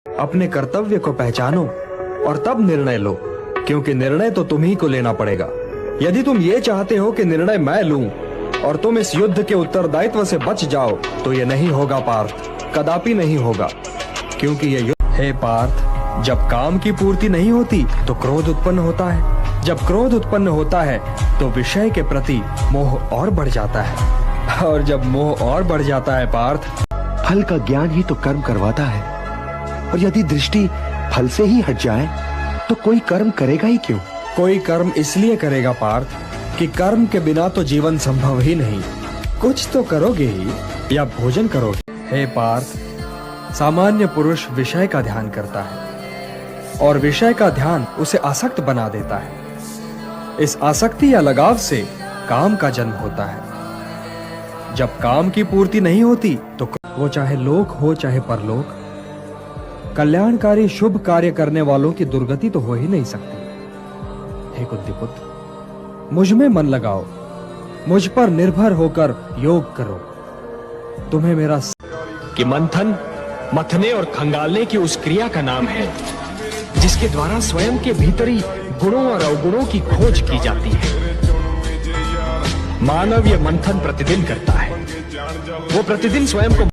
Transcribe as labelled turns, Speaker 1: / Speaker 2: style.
Speaker 1: अपने कर्तव्य को पहचानो और तब निर्णय लो, क्योंकि निर्णय तो तुम्ही को लेना पड़ेगा। यदि तुम ये चाहते हो कि निर्णय मैं लूं और तुम इस युद्ध के उत्तरदायित्व से बच जाओ, तो ये नहीं होगा पार्थ, कदापि नहीं होगा। क्योंकि ये युद्ध है पार्थ, जब काम की पूर्ति नहीं होती तो क्रोध उत्पन्न होता है। जब क्रोध उत्पन्न होता है तो विषय के प्रति मोह और बढ़ जाता है, और जब मोह और बढ़ जाता है पार्थ,
Speaker 2: फल का ज्ञान ही तो कर्म करवाता है, और यदि दृष्टि फल से ही हट जाए तो कोई कर्म करेगा ही क्यों?
Speaker 1: कोई कर्म इसलिए करेगा पार्थ कि कर्म के बिना तो जीवन संभव ही नहीं। कुछ तो करोगे ही, या भोजन करोगे। हे पार्थ, सामान्य पुरुष विषय का ध्यान करता है और विषय का ध्यान उसे आसक्त बना देता है। इस आसक्ति या लगाव से काम का जन्म होता है। जब काम की पूर्ति नहीं होती तो वो चाहे लोक हो चाहे परलोक, कल्याणकारी शुभ कार्य करने वालों की दुर्गति तो हो ही नहीं सकती। हे कुंतीपुत्र, मुझ में मन लगाओ, मुझ पर निर्भर होकर योग करो। तुम्हें मेरा
Speaker 3: कि मंथन मथने और खंगालने की उस क्रिया का नाम है जिसके द्वारा स्वयं के भीतरी गुणों और अवगुणों की खोज की जाती है। मानव ये मंथन प्रतिदिन करता है। वो प्रतिदिन स्वयं को